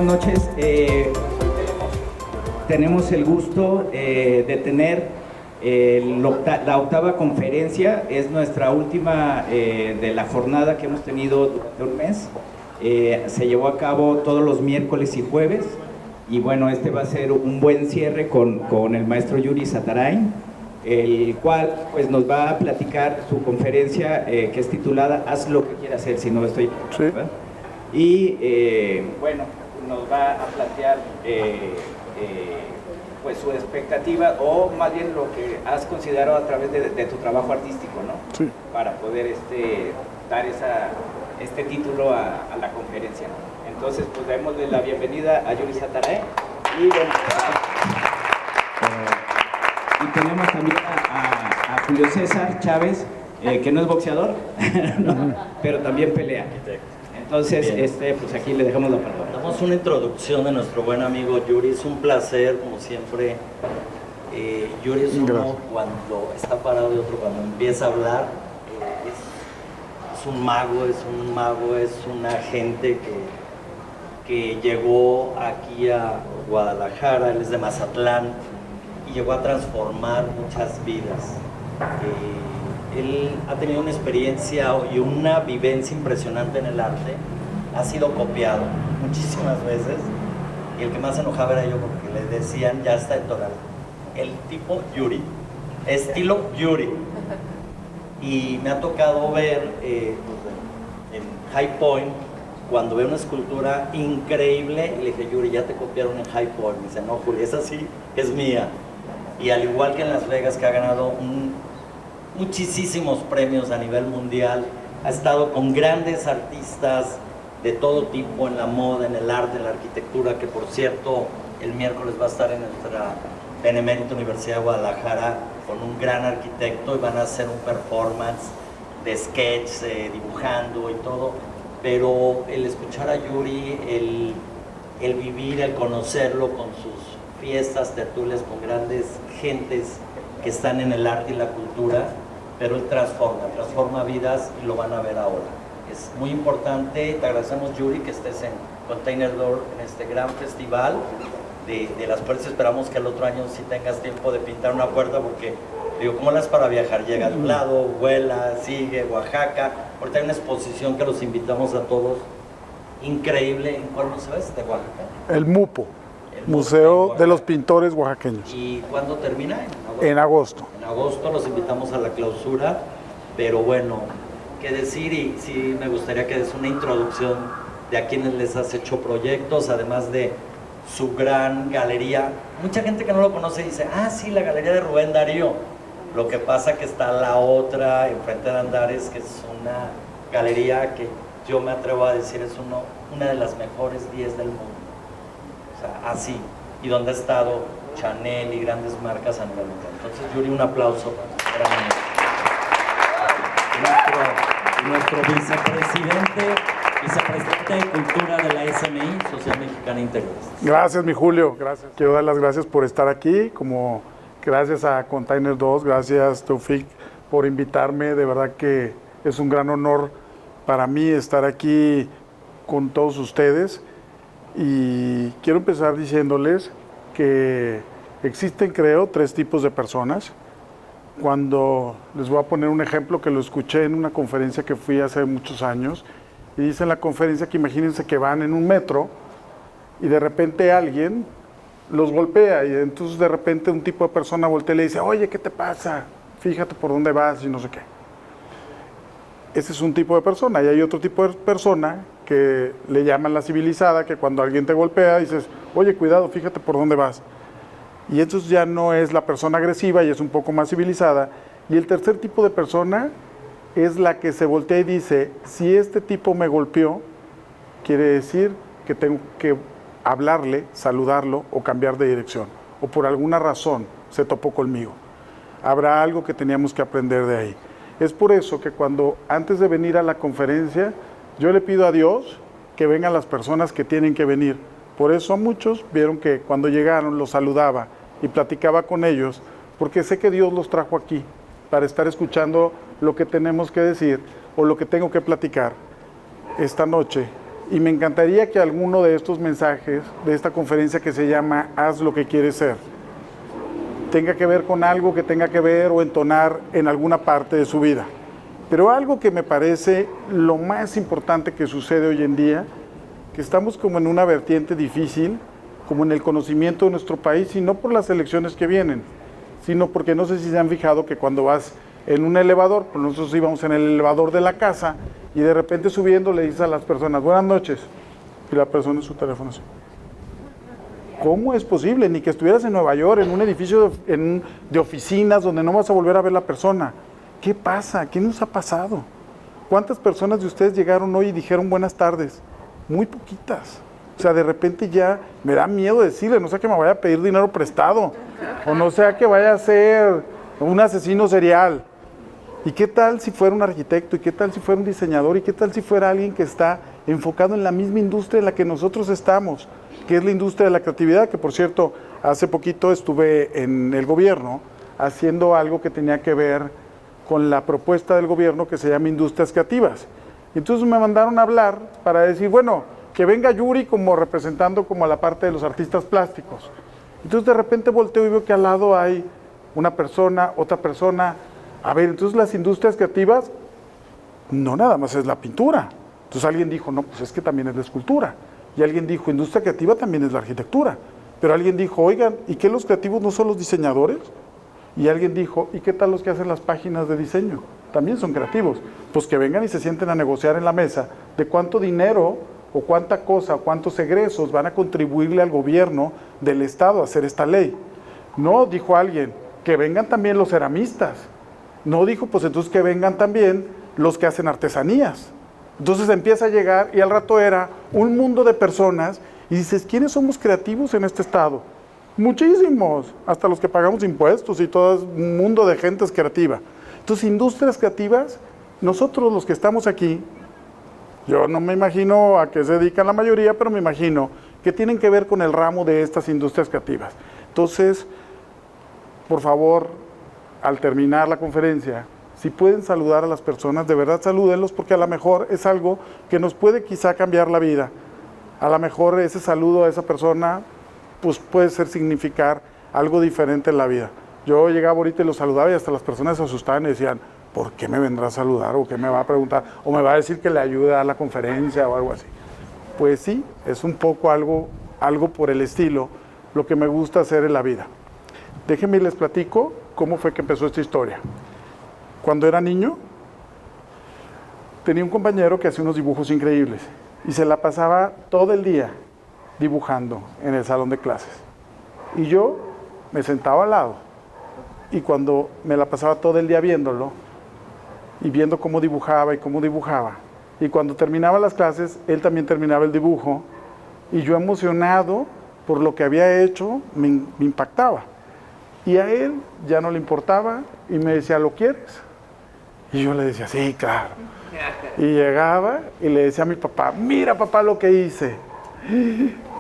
buenas noches. Tenemos el gusto de tener la octava conferencia. Es nuestra última de la jornada que hemos tenido durante un mes. Se llevó a cabo todos los miércoles y jueves. Y bueno, este va a ser un buen cierre con el maestro Yuri Satarain, el cual pues nos va a platicar su conferencia que es titulada Haz lo que quieras hacer, si no estoy... Sí. Y bueno, nos va a plantear pues su expectativa, o más bien lo que has considerado a través de tu trabajo artístico, ¿no? Sí. Para poder dar este título a la conferencia, ¿no? Entonces, pues démosle la bienvenida a Yuri Satarain. Y bueno, y tenemos también a Julio César Chávez, que no es boxeador, ¿no? Pero también pelea. Entonces, pues aquí le dejamos la palabra. Damos una introducción de nuestro buen amigo Yuri. Es un placer, como siempre. Yuri es uno cuando está parado y otro cuando empieza a hablar. Es un mago, es una gente que llegó aquí a Guadalajara. Él es de Mazatlán y llegó a transformar muchas vidas. Él ha tenido una experiencia y una vivencia impresionante en el arte. Ha sido copiado muchísimas veces y el que más se enojaba era yo, porque le decían, ya está entonado, el tipo Yuri, estilo Yuri. Y me ha tocado ver en High Point, cuando veo una escultura increíble, y le dije, Yuri, ya te copiaron en High Point. Me dice, no, Juli, esa sí es mía. Y al igual que en Las Vegas, que ha ganado muchísimos premios a nivel mundial, ha estado con grandes artistas de todo tipo, en la moda, en el arte, en la arquitectura, que por cierto el miércoles va a estar en nuestra Benemérita Universidad de Guadalajara con un gran arquitecto, y van a hacer un performance de sketch, dibujando y todo. Pero el escuchar a Yuri, el vivir, el conocerlo con sus fiestas, tertulias con grandes gentes que están en el arte y la cultura, pero él transforma vidas, y lo van a ver ahora. Es muy importante. Te agradecemos, Yuri, que estés en Container Door, en este gran festival de las puertas. Esperamos que el otro año sí tengas tiempo de pintar una puerta, porque digo, ¿cómo las para viajar? Llega de un lado, vuela, sigue, Oaxaca. Ahorita hay una exposición que los invitamos a todos, increíble. ¿En cuál museo es? ¿De Oaxaca? El MUPO, Museo de los Pintores Oaxaqueños. ¿Y cuándo termina? En agosto. En agosto los invitamos a la clausura, pero bueno, qué decir, y sí me gustaría que des una introducción de a quienes les has hecho proyectos, además de su gran galería. Mucha gente que no lo conoce dice, ah, sí, la galería de Rubén Darío. Lo que pasa que está la otra, enfrente de Andares, que es una galería que yo me atrevo a decir es una de las mejores 10 del mundo. O sea, así. Y donde ha estado Chanel y grandes marcas a nivel mundial. Entonces, Yuri, un aplauso para nuestro vicepresidente de Cultura de la SMI, Sociedad Mexicana Integrista. Gracias, mi Julio. Gracias. Quiero dar las gracias por estar aquí. Gracias a Container 2, gracias, Taufik, por invitarme. De verdad que es un gran honor para mí estar aquí con todos ustedes. Y quiero empezar diciéndoles que existen, creo, 3 tipos de personas. Cuando les voy a poner un ejemplo que lo escuché en una conferencia que fui hace muchos años, y dice en la conferencia que imagínense que van en un metro y de repente alguien los golpea, y entonces de repente un tipo de persona voltea y le dice, oye, ¿qué te pasa? Fíjate por dónde vas y no sé qué. Ese es un tipo de persona. Y hay otro tipo de persona que le llaman la civilizada, que cuando alguien te golpea dices, oye, cuidado, fíjate por dónde vas. Y entonces ya no es la persona agresiva y es un poco más civilizada. Y el tercer tipo de persona es la que se voltea y dice, si este tipo me golpeó, quiere decir que tengo que hablarle, saludarlo o cambiar de dirección. O por alguna razón se topó conmigo. Habrá algo que teníamos que aprender de ahí. Es por eso que antes de venir a la conferencia, yo le pido a Dios que vengan las personas que tienen que venir. Por eso muchos vieron que cuando llegaron los saludaba y platicaba con ellos, porque sé que Dios los trajo aquí para estar escuchando lo que tenemos que decir o lo que tengo que platicar esta noche Y me encantaría que alguno de estos mensajes, de esta conferencia que se llama Haz lo que quieres ser, tenga que ver con algo que tenga que ver o entonar en alguna parte de su vida. Pero algo que me parece lo más importante que sucede hoy en día, que estamos como en una vertiente difícil, como en el conocimiento de nuestro país, y no por las elecciones que vienen, sino porque no sé si se han fijado que cuando vas en un elevador, pues nosotros íbamos en el elevador de la casa, y de repente subiendo le dices a las personas, buenas noches, y la persona en su teléfono así. ¿Cómo es posible? Ni que estuvieras en Nueva York, en un edificio de oficinas donde no vas a volver a ver a la persona. ¿Qué pasa? ¿Qué nos ha pasado? ¿Cuántas personas de ustedes llegaron hoy y dijeron buenas tardes? Muy poquitas. O sea, de repente ya me da miedo decirle, no sea que me vaya a pedir dinero prestado, o no sea que vaya a ser un asesino serial. ¿Y qué tal si fuera un arquitecto? ¿Y qué tal si fuera un diseñador? ¿Y qué tal si fuera alguien que está enfocado en la misma industria en la que nosotros estamos, que es la industria de la creatividad? Que por cierto, hace poquito estuve en el gobierno haciendo algo que tenía que ver con la propuesta del gobierno que se llama Industrias Creativas. Entonces me mandaron a hablar para decir, bueno, que venga Yuri como representando como a la parte de los artistas plásticos. Entonces de repente volteo y veo que al lado hay una persona, otra persona. A ver, entonces las industrias creativas no nada más es la pintura. Entonces alguien dijo, no, pues es que también es la escultura. Y alguien dijo, industria creativa también es la arquitectura. Pero alguien dijo, oigan, ¿y qué los creativos no son los diseñadores? Y alguien dijo, ¿y qué tal los que hacen las páginas de diseño? También son creativos. Pues que vengan y se sienten a negociar en la mesa de cuánto dinero o cuánta cosa, o cuántos egresos van a contribuirle al gobierno del Estado a hacer esta ley. No, dijo alguien, que vengan también los ceramistas. No dijo, pues entonces que vengan también los que hacen artesanías. Entonces empieza a llegar y al rato era un mundo de personas y dices, ¿quiénes somos creativos en este estado? Muchísimos, hasta los que pagamos impuestos y todo un mundo de gente es creativa. Entonces, industrias creativas, nosotros los que estamos aquí, yo no me imagino a qué se dedican la mayoría, pero me imagino que tienen que ver con el ramo de estas industrias creativas. Entonces, por favor, al terminar la conferencia, si pueden saludar a las personas, de verdad salúdenlos, porque a lo mejor es algo que nos puede quizá cambiar la vida. A lo mejor ese saludo a esa persona, pues puede significar algo diferente en la vida. Yo llegaba ahorita y los saludaba y hasta las personas se asustaban y decían, ¿por qué me vendrá a saludar? ¿O qué me va a preguntar? ¿O me va a decir que le ayude a dar la conferencia o algo así? Pues sí, es un poco algo por el estilo, lo que me gusta hacer en la vida. Déjenme y les platico cómo fue que empezó esta historia. Cuando era niño, tenía un compañero que hacía unos dibujos increíbles y se la pasaba todo el día dibujando en el salón de clases. Y yo me sentaba al lado y cuando me la pasaba todo el día viéndolo y viendo cómo dibujaba y cuando terminaba las clases, él también terminaba el dibujo y yo emocionado por lo que había hecho, me impactaba. Y a él ya no le importaba y me decía, ¿lo quieres? Y yo le decía, sí, claro. Y llegaba y le decía a mi papá, mira papá lo que hice.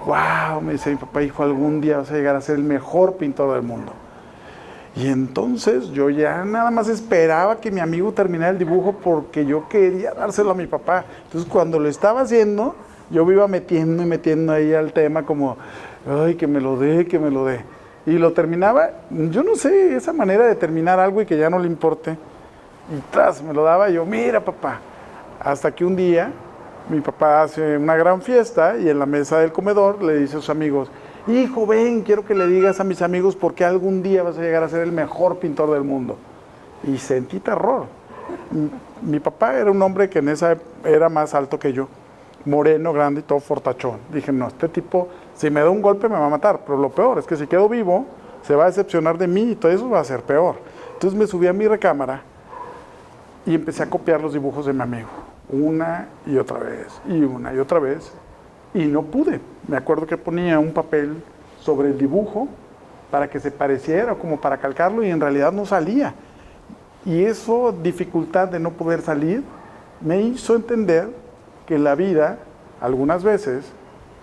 ¡Wow! Me dice mi papá, hijo, algún día vas a llegar a ser el mejor pintor del mundo. Y entonces yo ya nada más esperaba que mi amigo terminara el dibujo porque yo quería dárselo a mi papá. Entonces cuando lo estaba haciendo, yo me iba metiendo y metiendo ahí al tema como, ay, que me lo dé, que me lo dé. Y lo terminaba, yo no sé, esa manera de terminar algo y que ya no le importe. Y tras, me lo daba y yo, mira papá. Hasta que un día mi papá hace una gran fiesta y en la mesa del comedor le dice a sus amigos, hijo, ven, quiero que le digas a mis amigos por qué algún día vas a llegar a ser el mejor pintor del mundo. Y sentí terror. Mi papá era un hombre que en esa era más alto que yo, moreno, grande y todo fortachón. Dije, no, este tipo, si me da un golpe me va a matar, pero lo peor es que si quedo vivo, se va a decepcionar de mí y todo eso va a ser peor. Entonces me subí a mi recámara y empecé a copiar los dibujos de mi amigo, una y otra vez, y no pude. Me acuerdo que ponía un papel sobre el dibujo para que se pareciera, como para calcarlo, y en realidad no salía. Y eso, dificultad de no poder salir, me hizo entender que en la vida, algunas veces,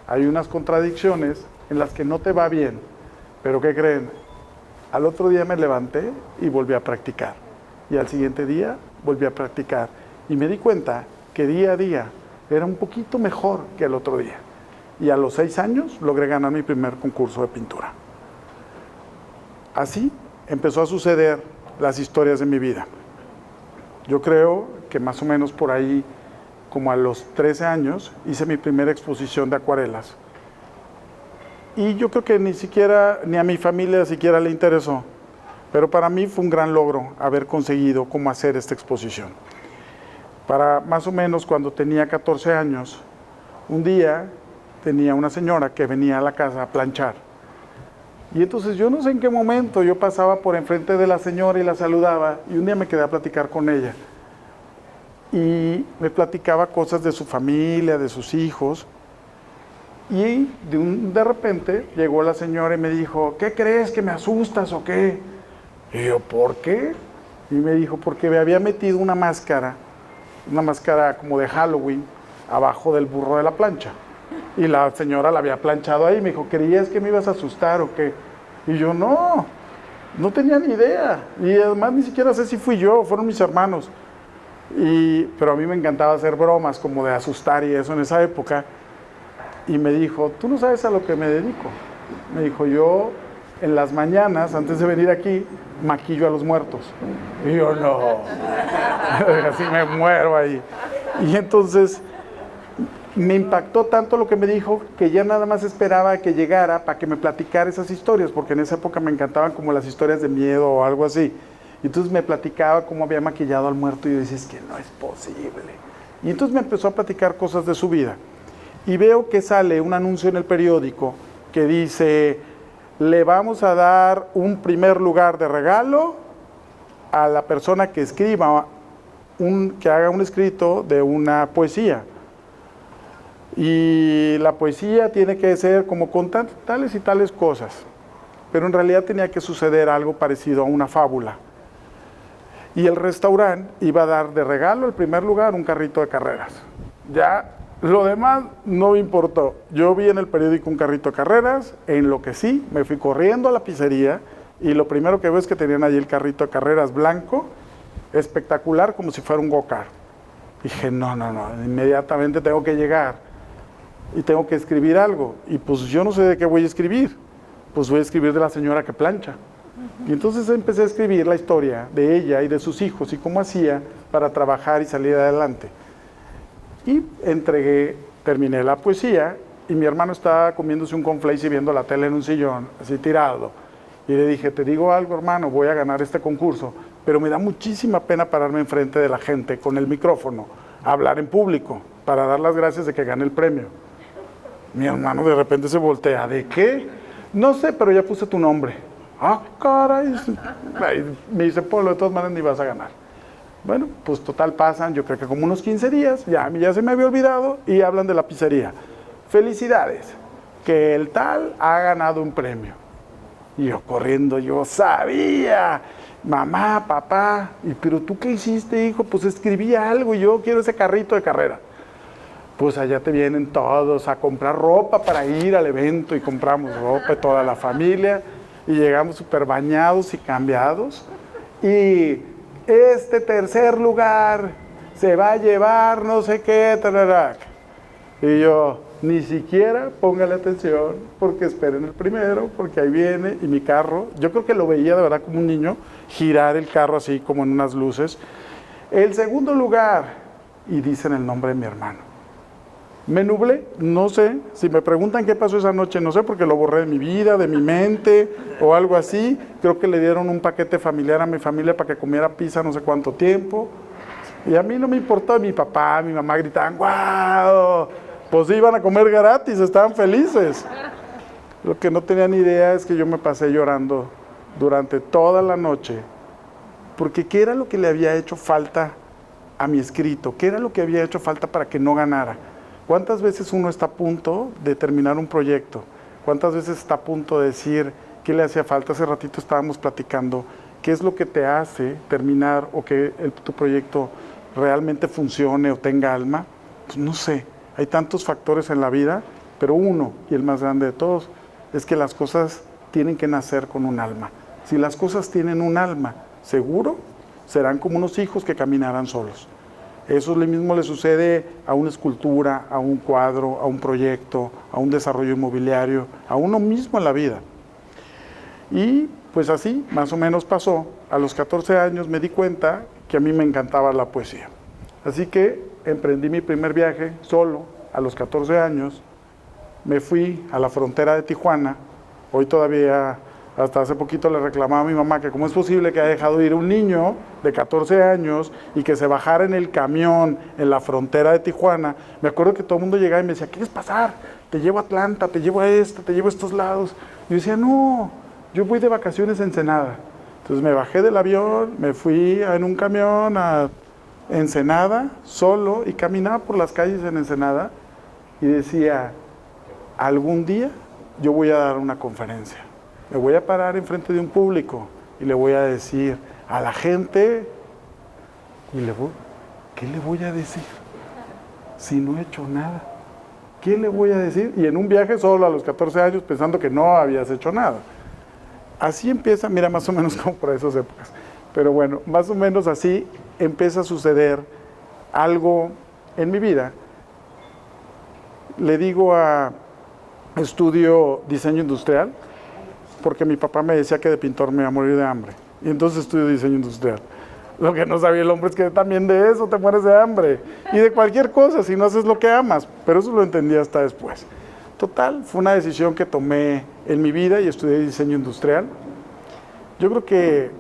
hay unas contradicciones en las que no te va bien. Pero ¿qué creen? Al otro día me levanté y volví a practicar. Y al siguiente día volví a practicar. Y me di cuenta que día a día era un poquito mejor que el otro día. Y a los 6 años logré ganar mi primer concurso de pintura. Así empezó a suceder las historias de mi vida. Yo creo que más o menos por ahí, como a los 13 años, hice mi primera exposición de acuarelas. Y yo creo que ni a mi familia siquiera le interesó. Pero para mí fue un gran logro haber conseguido cómo hacer esta exposición. Para más o menos cuando tenía 14 años, un día tenía una señora que venía a la casa a planchar. Y entonces yo no sé en qué momento yo pasaba por enfrente de la señora y la saludaba, y un día me quedé a platicar con ella. Y me platicaba cosas de su familia, de sus hijos. Y de repente llegó la señora y me dijo, ¿qué crees, que me asustas o qué? Y yo, ¿por qué? Y me dijo, porque me había metido una máscara como de Halloween, abajo del burro de la plancha. Y la señora la había planchado ahí. Me dijo, ¿creías que me ibas a asustar o qué? Y yo, no tenía ni idea. Y además ni siquiera sé si fui yo, fueron mis hermanos. Pero a mí me encantaba hacer bromas, como de asustar y eso en esa época. Y me dijo, ¿tú no sabes a lo que me dedico? Me dijo, yo en las mañanas, antes de venir aquí, maquillo a los muertos. Y yo, no, así me muero ahí. Y entonces me impactó tanto lo que me dijo, que ya nada más esperaba que llegara para que me platicara esas historias, porque en esa época me encantaban como las historias de miedo o algo así. Y entonces me platicaba cómo había maquillado al muerto y yo decía, es que no es posible. Y entonces me empezó a platicar cosas de su vida. Y veo que sale un anuncio en el periódico que dice, le vamos a dar un primer lugar de regalo a la persona que escriba, que haga un escrito de una poesía. Y la poesía tiene que ser como con tales y tales cosas. Pero en realidad tenía que suceder algo parecido a una fábula. Y el restaurante iba a dar de regalo, el primer lugar, un carrito de carreras. Ya lo demás no me importó. Yo vi en el periódico un carrito de carreras, enloquecí, me fui corriendo a la pizzería y lo primero que veo es que tenían allí el carrito de carreras blanco, espectacular, como si fuera un go-kart. Dije, no, inmediatamente tengo que llegar y tengo que escribir algo. Y pues yo no sé de qué voy a escribir. Pues voy a escribir de la señora que plancha. Y entonces empecé a escribir la historia de ella y de sus hijos y cómo hacía para trabajar y salir adelante. Y terminé la poesía y mi hermano estaba comiéndose un cornflakes y viendo la tele en un sillón, así tirado. Y le dije, te digo algo, hermano, voy a ganar este concurso, pero me da muchísima pena pararme enfrente de la gente con el micrófono, a hablar en público, para dar las gracias de que gane el premio. Mi hermano de repente se voltea, ¿de qué? No sé, pero ya puse tu nombre. Ah, caray. Me dice, Polo, de todas maneras ni vas a ganar. Bueno, pues total pasan, yo creo que como unos 15 días, ya se me había olvidado y hablan de la pizzería. Felicidades, que el tal ha ganado un premio. Y yo corriendo, yo sabía, mamá, papá, pero tú qué hiciste, hijo, pues escribí algo y yo quiero ese carrito de carrera. Pues allá te vienen todos a comprar ropa para ir al evento y compramos ropa, toda la familia, y llegamos súper bañados y cambiados. Y este tercer lugar se va a llevar no sé qué, tararac. Y yo, ni siquiera póngale atención, porque esperen el primero, porque ahí viene, y mi carro, yo creo que lo veía de verdad como un niño, girar el carro así como en unas luces. El segundo lugar, y dicen el nombre de mi hermano. Me nublé, no sé, si me preguntan qué pasó esa noche, no sé, porque lo borré de mi vida, de mi mente, o algo así. Creo que le dieron un paquete familiar a mi familia para que comiera pizza no sé cuánto tiempo. Y a mí no me importó, mi papá, mi mamá gritaban, ¡guau! Pues iban a comer gratis, estaban felices. Lo que no tenía ni idea es que yo me pasé llorando durante toda la noche, porque ¿qué era lo que le había hecho falta a mi escrito? ¿Qué era lo que había hecho falta para que no ganara? ¿Cuántas veces uno está a punto de terminar un proyecto? ¿Cuántas veces está a punto de decir qué le hacía falta? Hace ratito estábamos platicando qué es lo que te hace terminar o que tu proyecto realmente funcione o tenga alma. Pues no sé, hay tantos factores en la vida, pero uno, y el más grande de todos, es que las cosas tienen que nacer con un alma. Si las cosas tienen un alma, seguro serán como unos hijos que caminarán solos. Eso mismo le sucede a una escultura, a un cuadro, a un proyecto, a un desarrollo inmobiliario, a uno mismo en la vida. Y pues así, más o menos pasó. A los 14 años me di cuenta que a mí me encantaba la poesía. Así que emprendí mi primer viaje solo a los 14 años. Me fui a la frontera de Tijuana. Hoy todavía, hasta hace poquito le reclamaba a mi mamá que cómo es posible que haya dejado ir un niño de 14 años y que se bajara en el camión en la frontera de Tijuana. Me acuerdo que todo el mundo llegaba y me decía, ¿quieres pasar? Te llevo a Atlanta, te llevo a te llevo a estos lados. Y yo decía, no, yo voy de vacaciones a Ensenada. Entonces me bajé del avión, me fui en un camión a Ensenada, solo, y caminaba por las calles en Ensenada y decía, algún día yo voy a dar una conferencia. Me voy a parar enfrente de un público y le voy a decir a la gente, ¿qué le voy a decir? Si no he hecho nada. ¿Qué le voy a decir? Y en un viaje solo a los 14 años pensando que no habías hecho nada. Así empieza, mira, más o menos como por esas épocas. Pero bueno, más o menos así empieza a suceder algo en mi vida. Le digo estudio diseño industrial, porque mi papá me decía que de pintor me iba a morir de hambre. Y entonces estudio diseño industrial. Lo que no sabía el hombre es que también de eso te mueres de hambre. Y de cualquier cosa, si no haces lo que amas. Pero eso lo entendí hasta después. Total, fue una decisión que tomé en mi vida y estudié diseño industrial. Yo creo que,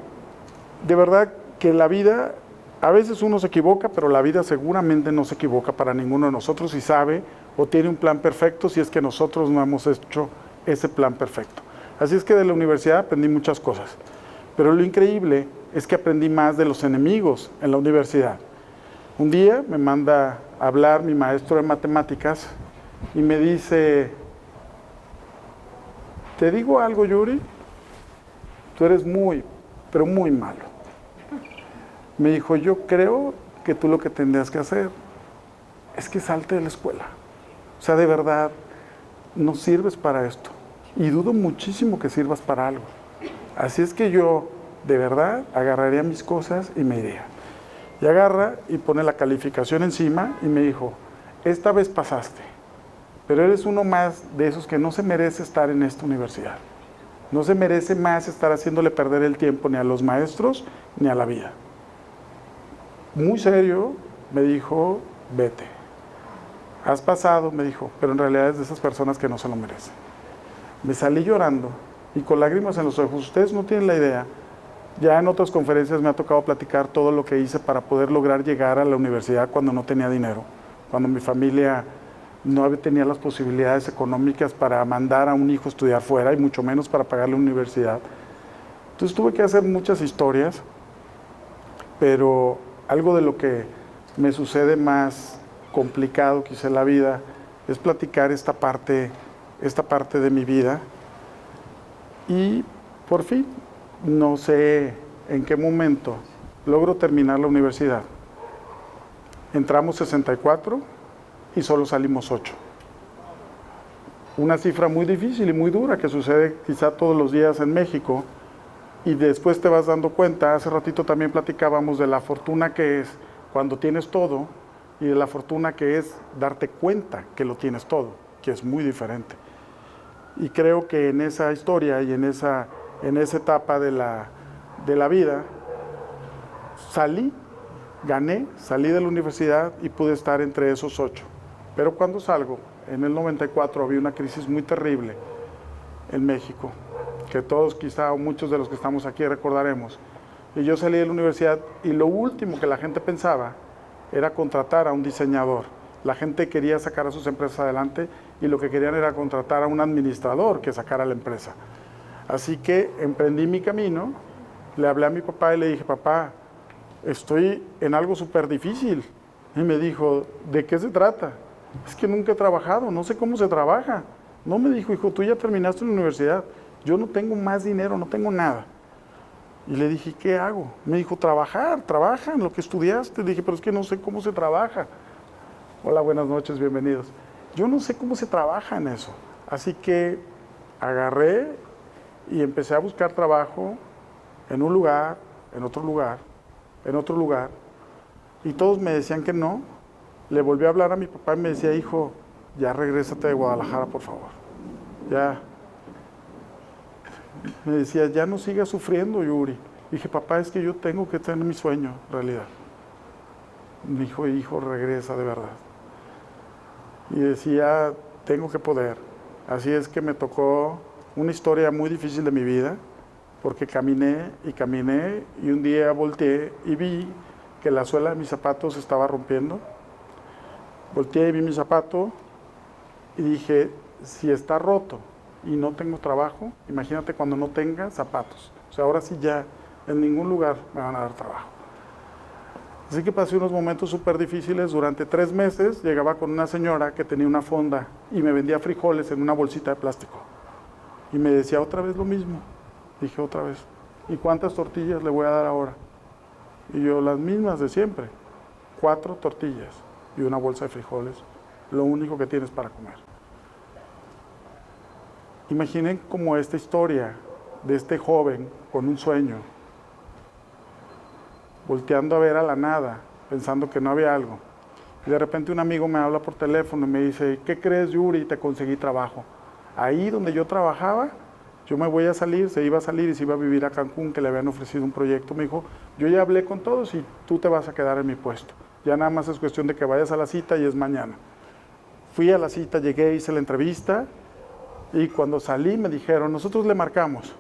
de verdad, que la vida, a veces uno se equivoca, pero la vida seguramente no se equivoca para ninguno de nosotros y sabe o tiene un plan perfecto si es que nosotros no hemos hecho ese plan perfecto. Así es que de la universidad aprendí muchas cosas. Pero lo increíble es que aprendí más de los enemigos en la universidad. Un día me manda a hablar mi maestro de matemáticas y me dice, te digo algo, Yuri, tú eres muy, pero muy malo. Me dijo, yo creo que tú lo que tendrías que hacer es que salte de la escuela. O sea, de verdad, no sirves para esto. Y dudo muchísimo que sirvas para algo. Así es que yo, de verdad, agarraría mis cosas y me iría. Y agarra y pone la calificación encima y me dijo, esta vez pasaste, pero eres uno más de esos que no se merece estar en esta universidad. No se merece más estar haciéndole perder el tiempo ni a los maestros ni a la vida. Muy serio, me dijo, vete. Has pasado, me dijo, pero en realidad es de esas personas que no se lo merecen. Me salí llorando y con lágrimas en los ojos. Ustedes no tienen la idea. Ya en otras conferencias me ha tocado platicar todo lo que hice para poder lograr llegar a la universidad cuando no tenía dinero, cuando mi familia no tenía las posibilidades económicas para mandar a un hijo a estudiar fuera y mucho menos para pagar la universidad. Entonces tuve que hacer muchas historias, pero algo de lo que me sucede más complicado quizá en la vida es platicar esta parte de mi vida. Y por fin, no sé en qué momento logro terminar la universidad. Entramos 64 y solo salimos 8. Una cifra muy difícil y muy dura que sucede quizá todos los días en México. Y después te vas dando cuenta, hace ratito también platicábamos de la fortuna que es cuando tienes todo y de la fortuna que es darte cuenta que lo tienes todo, que es muy diferente. Y creo que en esa historia y en esa etapa de la vida, salí de la universidad y pude estar entre esos 8. Pero cuando salgo, en el 94 había una crisis muy terrible en México, que todos quizá o muchos de los que estamos aquí recordaremos. Y yo salí de la universidad y lo último que la gente pensaba era contratar a un diseñador. La gente quería sacar a sus empresas adelante y lo que querían era contratar a un administrador que sacara la empresa. Así que emprendí mi camino, le hablé a mi papá y le dije, papá, estoy en algo súper difícil. Y me dijo, ¿de qué se trata? Es que nunca he trabajado, no sé cómo se trabaja. No, me dijo, hijo, tú ya terminaste la universidad, yo no tengo más dinero, no tengo nada. Y le dije, ¿qué hago? Me dijo, trabaja en lo que estudiaste. Le dije, pero es que no sé cómo se trabaja. Hola, buenas noches, bienvenidos. Yo no sé cómo se trabaja en eso. Así que agarré y empecé a buscar trabajo en un lugar, en otro lugar, en otro lugar. y todos me decían que no. Le volví a hablar a mi papá y me decía, hijo, ya regrésate de Guadalajara, por favor. Ya. Me decía, ya no sigas sufriendo, Yuri. Dije, papá, es que yo tengo que tener mi sueño, en realidad. Me dijo, hijo, regresa de verdad. Y decía, tengo que poder. Así es que me tocó una historia muy difícil de mi vida, porque caminé y un día volteé y vi que la suela de mis zapatos se estaba rompiendo. Volteé y vi mi zapato y dije, si está roto y no tengo trabajo, imagínate cuando no tenga zapatos. O sea, ahora sí ya en ningún lugar me van a dar trabajo. Así que pasé unos momentos súper difíciles. Durante 3 meses llegaba con una señora que tenía una fonda y me vendía frijoles en una bolsita de plástico. Y me decía otra vez lo mismo. Dije otra vez, ¿y cuántas tortillas le voy a dar ahora? Y yo, las mismas de siempre. 4 tortillas y una bolsa de frijoles, lo único que tienes para comer. Imaginen como esta historia de este joven con un sueño, volteando a ver a la nada, pensando que no había algo. Y de repente un amigo me habla por teléfono y me dice, ¿qué crees, Yuri? Te conseguí trabajo. Ahí donde yo trabajaba, yo me voy a salir, se iba a salir y se iba a vivir a Cancún, que le habían ofrecido un proyecto. Me dijo, yo ya hablé con todos y tú te vas a quedar en mi puesto. Ya nada más es cuestión de que vayas a la cita y es mañana. Fui a la cita, llegué, hice la entrevista y cuando salí me dijeron, nosotros le marcamos.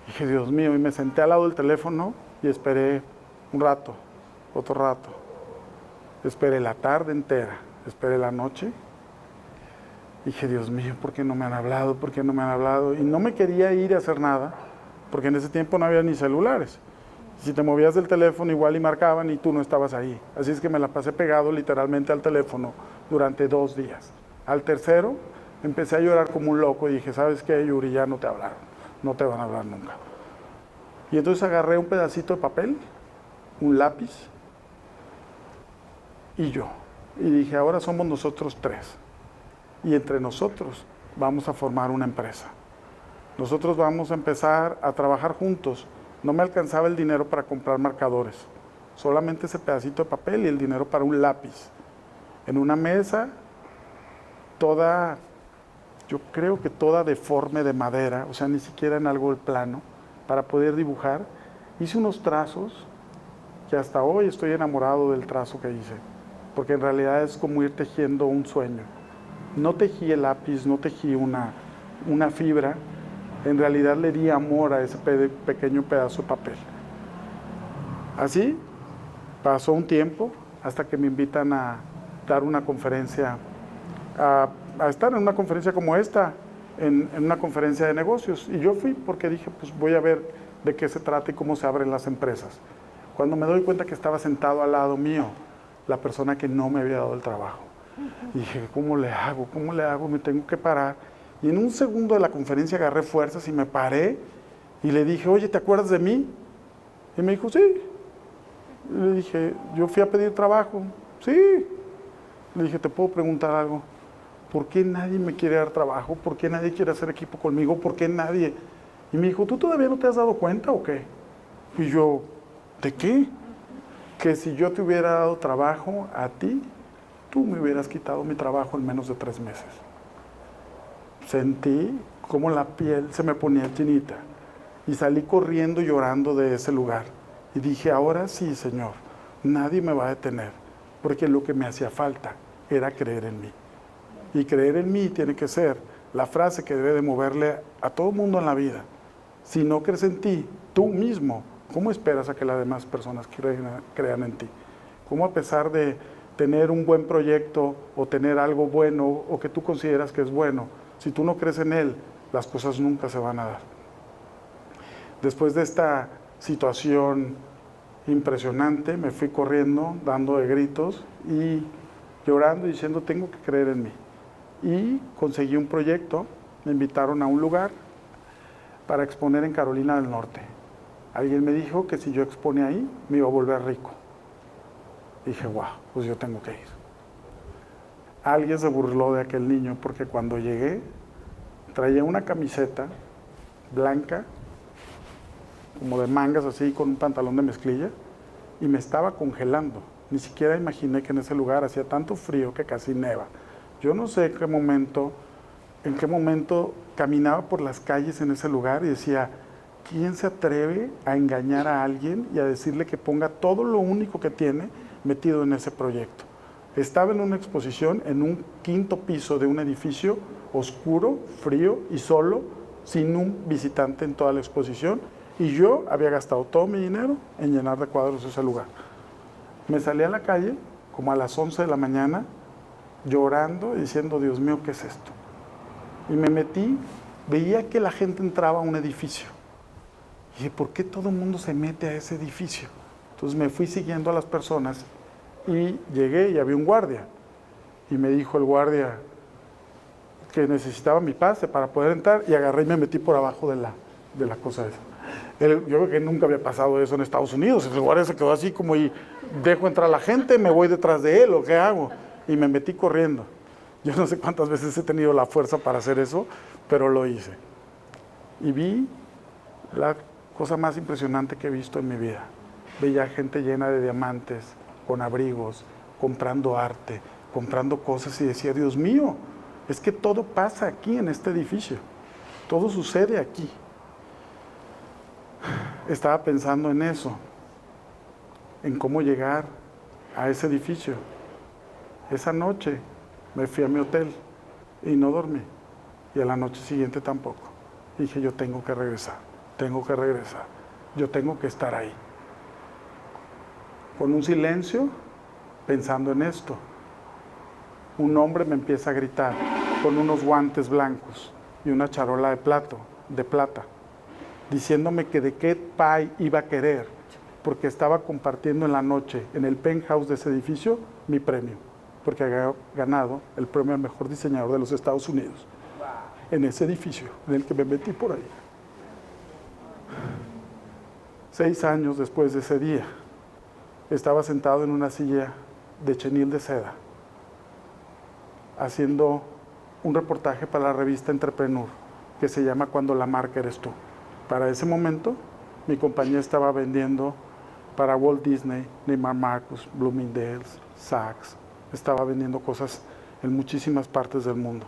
Dije, Dios mío, y me senté al lado del teléfono y esperé un rato, otro rato. Esperé la tarde entera, esperé la noche. Dije, Dios mío, ¿por qué no me han hablado? ¿Por qué no me han hablado? Y no me quería ir a hacer nada, porque en ese tiempo no había ni celulares. Si te movías del teléfono igual y marcaban y tú no estabas ahí. Así es que me la pasé pegado literalmente al teléfono durante 2 días. Al tercero empecé a llorar como un loco y dije, ¿sabes qué, Yuri? Ya no te hablaron, no te van a hablar nunca. Y entonces agarré un pedacito de papel, un lápiz y yo. Y dije, ahora somos nosotros 3. Y entre nosotros vamos a formar una empresa. Nosotros vamos a empezar a trabajar juntos. No me alcanzaba el dinero para comprar marcadores, solamente ese pedacito de papel y el dinero para un lápiz. En una mesa, toda, yo creo que toda deforme de madera, o sea, ni siquiera en algo plano, para poder dibujar. Hice unos trazos que hasta hoy estoy enamorado del trazo que hice, porque en realidad es como ir tejiendo un sueño. No tejí el lápiz, no tejí una fibra, en realidad le di amor a ese pequeño pedazo de papel. Así pasó un tiempo hasta que me invitan a dar una conferencia, a estar en una conferencia como esta, en una conferencia de negocios. Y yo fui porque dije, pues voy a ver de qué se trata y cómo se abren las empresas. Cuando me doy cuenta que estaba sentado al lado mío la persona que no me había dado el trabajo. Y dije, ¿cómo le hago? ¿Cómo le hago? Me tengo que parar. Y en un segundo de la conferencia agarré fuerzas y me paré y le dije, oye, ¿te acuerdas de mí? Y me dijo, sí. Y le dije, yo fui a pedir trabajo. Sí. Le dije, ¿te puedo preguntar algo? ¿Por qué nadie me quiere dar trabajo? ¿Por qué nadie quiere hacer equipo conmigo? ¿Por qué nadie? Y me dijo, ¿tú todavía no te has dado cuenta o qué? Y yo, ¿de qué? Que si yo te hubiera dado trabajo a ti, tú me hubieras quitado mi trabajo en menos de 3 meses. Sentí como la piel se me ponía chinita y salí corriendo llorando de ese lugar. Y dije, ahora sí, Señor, nadie me va a detener, porque lo que me hacía falta era creer en mí. Y creer en mí tiene que ser la frase que debe de moverle a todo mundo en la vida. Si no crees en ti, tú mismo, ¿cómo esperas a que las demás personas crean en ti? ¿Cómo a pesar de tener un buen proyecto o tener algo bueno o que tú consideras que es bueno, si tú no crees en él, las cosas nunca se van a dar? Después de esta situación impresionante, me fui corriendo, dando de gritos y llorando y diciendo, tengo que creer en mí. Y conseguí un proyecto, me invitaron a un lugar para exponer en Carolina del Norte. Alguien me dijo que si yo exponía ahí, me iba a volver rico. Dije, wow, pues yo tengo que ir. Alguien se burló de aquel niño porque cuando llegué, traía una camiseta blanca, como de mangas así, con un pantalón de mezclilla, y me estaba congelando. Ni siquiera imaginé que en ese lugar hacía tanto frío que casi neva. Yo no sé en qué momento caminaba por las calles en ese lugar y decía, ¿quién se atreve a engañar a alguien y a decirle que ponga todo lo único que tiene metido en ese proyecto? Estaba en una exposición en un 5º piso de un edificio oscuro, frío y solo, sin un visitante en toda la exposición, y yo había gastado todo mi dinero en llenar de cuadros ese lugar. Me salí a la calle como a las 11 de la mañana llorando y diciendo, Dios mío, ¿qué es esto? Y me metí, veía que la gente entraba a un edificio. Y dije, ¿por qué todo el mundo se mete a ese edificio? Entonces me fui siguiendo a las personas y llegué y había un guardia. Y me dijo el guardia que necesitaba mi pase para poder entrar y agarré y me metí por abajo de la cosa esa. Yo creo que nunca había pasado eso en Estados Unidos. El guardia se quedó así como, y dejo entrar a la gente, me voy detrás de él, ¿o qué hago? Y me metí corriendo. Yo no sé cuántas veces he tenido la fuerza para hacer eso, pero lo hice. Y vi la cosa más impresionante que he visto en mi vida. Veía gente llena de diamantes, con abrigos, comprando arte, comprando cosas, y decía, Dios mío, es que todo pasa aquí en este edificio. Todo sucede aquí. Estaba pensando en eso, en cómo llegar a ese edificio. Esa noche me fui a mi hotel y no dormí. Y a la noche siguiente tampoco. Dije, yo tengo que regresar, yo tengo que estar ahí. Con un silencio, pensando en esto, un hombre me empieza a gritar con unos guantes blancos y una charola de plata, diciéndome que de qué pay iba a querer, porque estaba compartiendo en la noche, en el penthouse de ese edificio, mi premio, porque había ganado el premio al mejor diseñador de los Estados Unidos, en ese edificio en el que me metí por ahí. 6 años después de ese día, estaba sentado en una silla de chenil de seda, haciendo un reportaje para la revista Entrepreneur, que se llama Cuando la marca eres tú. Para ese momento, mi compañía estaba vendiendo para Walt Disney, Neiman Marcus, Bloomingdale's, Saks. Estaba vendiendo cosas en muchísimas partes del mundo.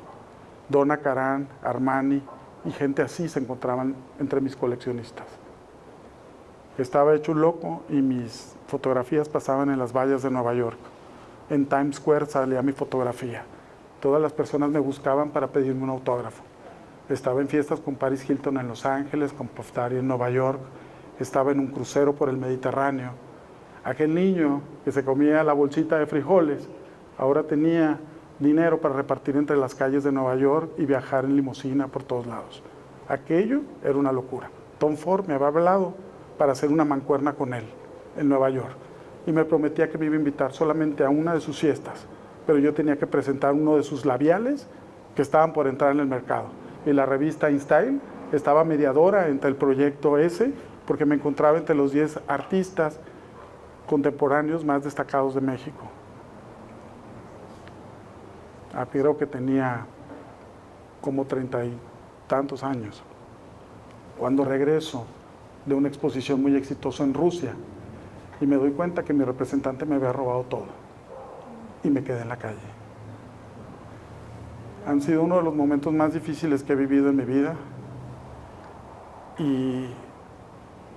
Donna Karan, Armani y gente así se encontraban entre mis coleccionistas. Estaba hecho un loco y mis fotografías pasaban en las vallas de Nueva York. En Times Square salía mi fotografía. Todas las personas me buscaban para pedirme un autógrafo. Estaba en fiestas con Paris Hilton en Los Ángeles, con Puff Daddy en Nueva York. Estaba en un crucero por el Mediterráneo. Aquel niño que se comía la bolsita de frijoles, ahora tenía dinero para repartir entre las calles de Nueva York y viajar en limusina por todos lados. Aquello era una locura. Tom Ford me había hablado para hacer una mancuerna con él en Nueva York y me prometía que me iba a invitar solamente a una de sus fiestas, pero yo tenía que presentar uno de sus labiales que estaban por entrar en el mercado. Y la revista InStyle estaba mediadora entre el proyecto ese, porque me encontraba entre los 10 artistas contemporáneos más destacados de México. Creo que tenía como 30 y tantos años. Cuando regreso de una exposición muy exitosa en Rusia y me doy cuenta que mi representante me había robado todo y me quedé en la calle. Han sido uno de los momentos más difíciles que he vivido en mi vida y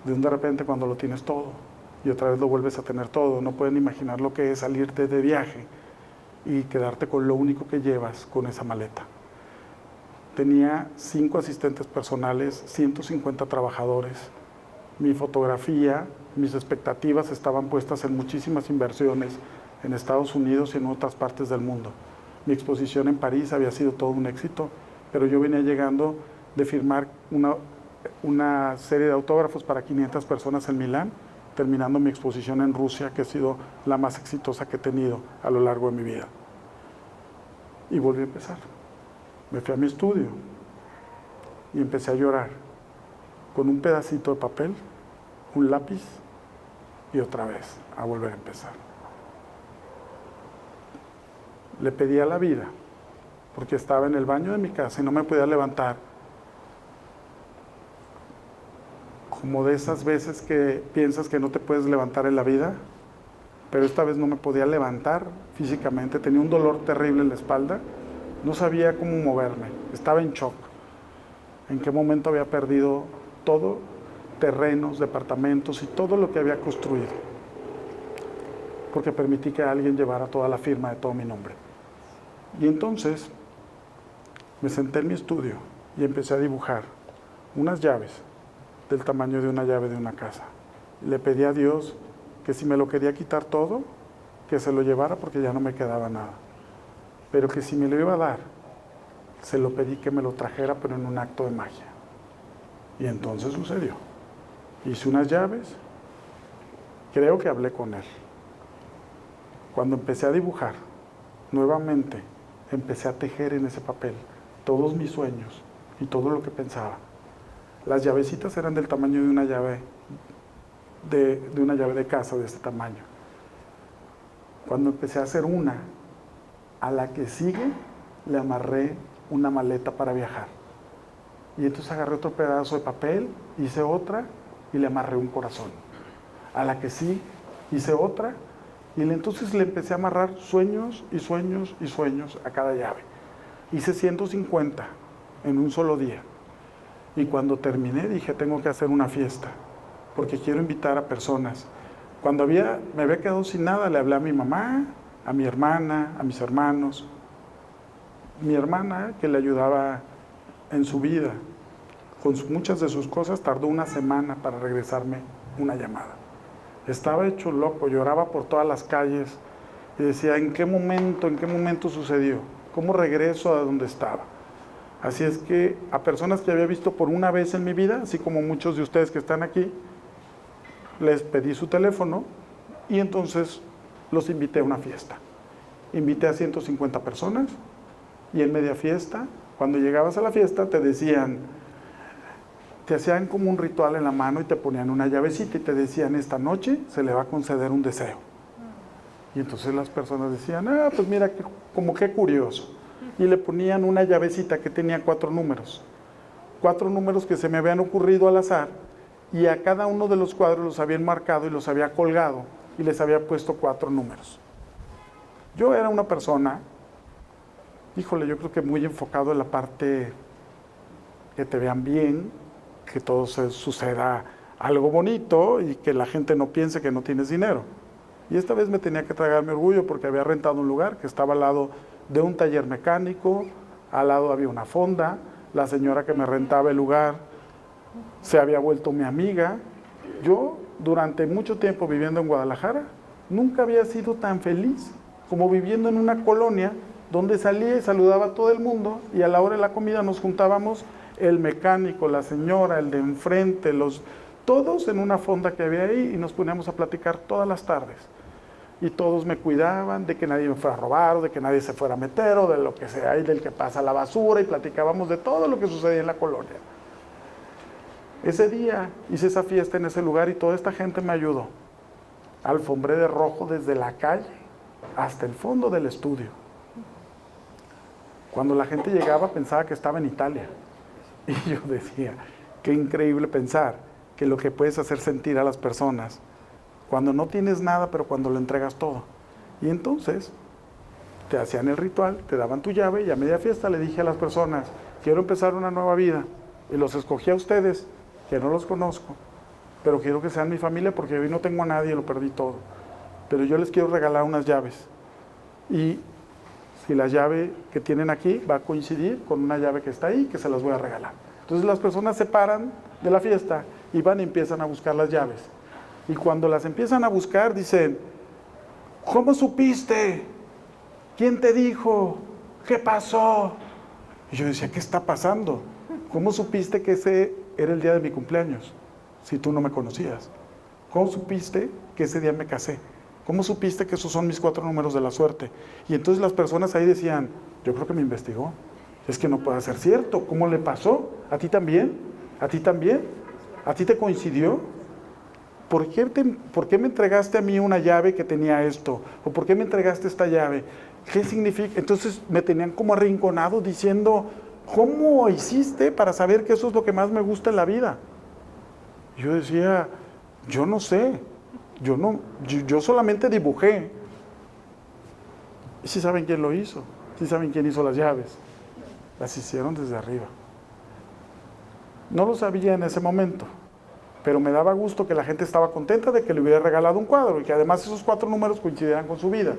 de repente cuando lo tienes todo y otra vez lo vuelves a tener todo, no pueden imaginar lo que es salirte de viaje y quedarte con lo único que llevas con esa maleta. Tenía 5 asistentes personales, 150 trabajadores. Mi fotografía, mis expectativas estaban puestas en muchísimas inversiones en Estados Unidos y en otras partes del mundo. Mi exposición en París había sido todo un éxito, pero yo venía llegando de firmar una serie de autógrafos para 500 personas en Milán, terminando mi exposición en Rusia, que ha sido la más exitosa que he tenido a lo largo de mi vida. Y volví a empezar. Me fui a mi estudio y empecé a llorar con un pedacito de papel, un lápiz y otra vez a volver a empezar. Le pedí a la vida, porque estaba en el baño de mi casa y no me podía levantar. Como de esas veces que piensas que no te puedes levantar en la vida, pero esta vez no me podía levantar físicamente, tenía un dolor terrible en la espalda, no sabía cómo moverme, estaba en shock. En qué momento había perdido todo, terrenos, departamentos y todo lo que había construido, porque permití que alguien llevara toda la firma de todo mi nombre. Y entonces me senté en mi estudio y empecé a dibujar unas llaves del tamaño de una llave de una casa. Le pedí a Dios que si me lo quería quitar todo, que se lo llevara porque ya no me quedaba nada. Pero que si me lo iba a dar, se lo pedí que me lo trajera, pero en un acto de magia. Y entonces sucedió. Hice unas llaves, creo que hablé con él. Cuando empecé a dibujar, nuevamente empecé a tejer en ese papel todos mis sueños y todo lo que pensaba. Las llavecitas eran del tamaño de una llave de casa de este tamaño. Cuando empecé a hacer una, a la que sigue le amarré una maleta para viajar. Y entonces agarré otro pedazo de papel, hice otra y le amarré un corazón. A la que sí, hice otra y entonces le empecé a amarrar sueños y sueños y sueños a cada llave. Hice 150 en un solo día. Y cuando terminé dije, tengo que hacer una fiesta, porque quiero invitar a personas. Cuando me había quedado sin nada, le hablé a mi mamá, a mi hermana, a mis hermanos. Mi hermana, que le ayudaba en su vida, con muchas de sus cosas, tardó una semana para regresarme una llamada. Estaba hecho loco, lloraba por todas las calles y decía, en qué momento sucedió? ¿Cómo regreso a donde estaba? Así es que a personas que había visto por una vez en mi vida, así como muchos de ustedes que están aquí, les pedí su teléfono y entonces los invité a una fiesta. Invité a 150 personas y en media fiesta, cuando llegabas a la fiesta, te decían, te hacían como un ritual en la mano y te ponían una llavecita y te decían, esta noche se le va a conceder un deseo. Y entonces las personas decían, pues mira, como qué curioso. Y le ponían una llavecita que tenía 4 números. 4 números que se me habían ocurrido al azar y a cada uno de los cuadros los habían marcado y los había colgado y les había puesto 4 números. Yo era una persona, híjole, yo creo que muy enfocado en la parte que te vean bien, que todo suceda algo bonito y que la gente no piense que no tienes dinero. Y esta vez me tenía que tragar mi orgullo porque había rentado un lugar que estaba al lado de un taller mecánico, al lado había una fonda, la señora que me rentaba el lugar se había vuelto mi amiga. Yo, durante mucho tiempo viviendo en Guadalajara, nunca había sido tan feliz como viviendo en una colonia donde salía y saludaba a todo el mundo y a la hora de la comida nos juntábamos el mecánico, la señora, el de enfrente, todos en una fonda que había ahí y nos poníamos a platicar todas las tardes. Y todos me cuidaban de que nadie me fuera a robar, o de que nadie se fuera a meter, o de lo que sea, y del que pasa la basura, y platicábamos de todo lo que sucedía en la colonia. Ese día hice esa fiesta en ese lugar y toda esta gente me ayudó. Alfombré de rojo desde la calle hasta el fondo del estudio. Cuando la gente llegaba pensaba que estaba en Italia. Y yo decía, qué increíble pensar que lo que puedes hacer sentir a las personas cuando no tienes nada, pero cuando lo entregas todo. Y entonces te hacían el ritual, te daban tu llave y a media fiesta le dije a las personas, quiero empezar una nueva vida. Y los escogí a ustedes, que no los conozco, pero quiero que sean mi familia porque hoy no tengo a nadie, lo perdí todo. Pero yo les quiero regalar unas llaves. Y si la llave que tienen aquí va a coincidir con una llave que está ahí, que se las voy a regalar. Entonces las personas se paran de la fiesta y van y empiezan a buscar las llaves. Y cuando las empiezan a buscar, dicen, ¿cómo supiste? ¿Quién te dijo? ¿Qué pasó? Y yo decía, ¿qué está pasando? ¿Cómo supiste que ese era el día de mi cumpleaños? Si tú no me conocías. ¿Cómo supiste que ese día me casé? ¿Cómo supiste que esos son mis 4 números de la suerte? Y entonces las personas ahí decían, yo creo que me investigó. Es que no puede ser cierto. ¿Cómo le pasó? ¿A ti también? ¿A ti también? ¿A ti te coincidió? ¿Por qué me entregaste a mí una llave que tenía esto? ¿O por qué me entregaste esta llave? ¿Qué significa? Entonces me tenían como arrinconado diciendo, ¿cómo hiciste para saber que eso es lo que más me gusta en la vida? Yo decía, yo no sé. Yo solamente dibujé. ¿Y si saben quién lo hizo? ¿Sí saben quién hizo las llaves? Las hicieron desde arriba. No lo sabía en ese momento, pero me daba gusto que la gente estaba contenta de que le hubiera regalado un cuadro y que además esos 4 números coincidieran con su vida.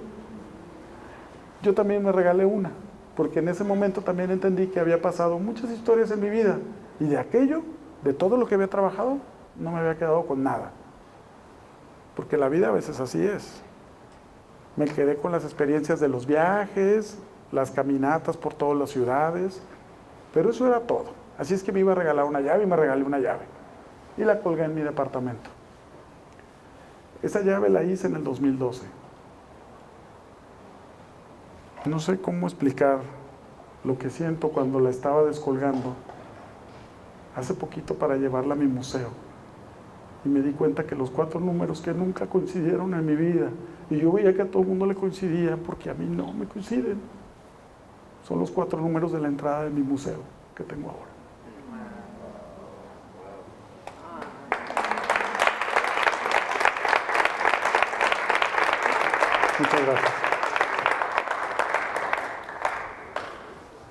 Yo también me regalé una, porque en ese momento también entendí que había pasado muchas historias en mi vida y de aquello, de todo lo que había trabajado, no me había quedado con nada. Porque la vida a veces así es. Me quedé con las experiencias de los viajes, las caminatas por todas las ciudades, pero eso era todo. Así es que me iba a regalar una llave y me regalé una llave. Y la colgué en mi departamento. Esa llave la hice en el 2012. No sé cómo explicar lo que siento cuando la estaba descolgando hace poquito para llevarla a mi museo. Y me di cuenta que los 4 números que nunca coincidieron en mi vida, y yo veía que a todo el mundo le coincidían porque a mí no me coinciden, son los 4 números de la entrada de mi museo que tengo ahora. Muchas gracias.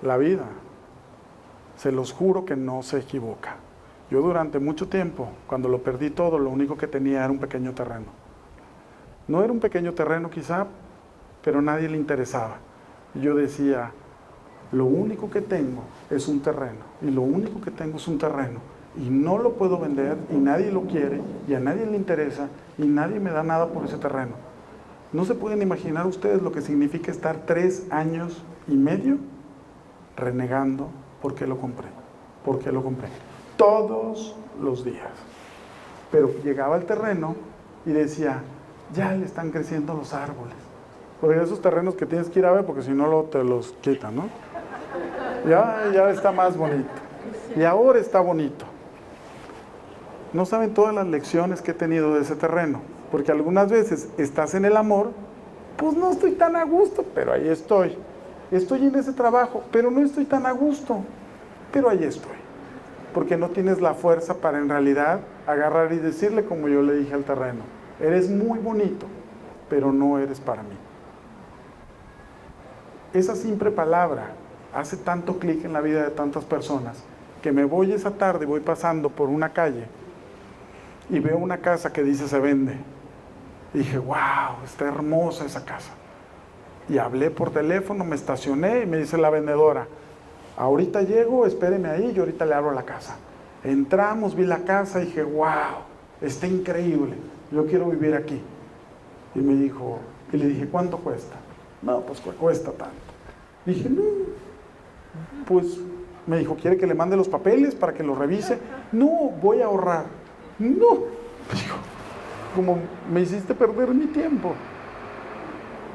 La vida, se los juro que no se equivoca. Yo durante mucho tiempo, cuando lo perdí todo, lo único que tenía era un pequeño terreno. No era un pequeño terreno quizá, pero a nadie le interesaba. Y yo decía, lo único que tengo es un terreno, y lo único que tengo es un terreno, y no lo puedo vender, y nadie lo quiere, y a nadie le interesa, y nadie me da nada por ese terreno. No se pueden imaginar ustedes lo que significa estar 3 años y medio renegando por qué lo compré, por qué lo compré. Todos los días. Pero llegaba al terreno y decía, ya le están creciendo los árboles. Porque esos terrenos que tienes que ir a ver, porque si no te los quitan, ¿no? Ya está más bonito. Y ahora está bonito. No saben todas las lecciones que he tenido de ese terreno. Porque algunas veces estás en el amor, pues no estoy tan a gusto, pero ahí estoy. Estoy en ese trabajo, pero no estoy tan a gusto, pero ahí estoy. Porque no tienes la fuerza para en realidad agarrar y decirle como yo le dije al terreno, eres muy bonito, pero no eres para mí. Esa simple palabra hace tanto clic en la vida de tantas personas, que me voy esa tarde, voy pasando por una calle y veo una casa que dice se vende. Y dije, wow, está hermosa esa casa. Y hablé por teléfono, me estacioné y me dice la vendedora, ahorita llego, espéreme ahí y ahorita le abro la casa. Entramos, vi la casa y dije, wow, está increíble, yo quiero vivir aquí. Y me dijo, y le dije, ¿cuánto cuesta? No, pues cuesta tanto. Dije, no, pues me dijo, ¿quiere que le mande los papeles para que los revise? No, voy a ahorrar. No, dijo, como me hiciste perder mi tiempo.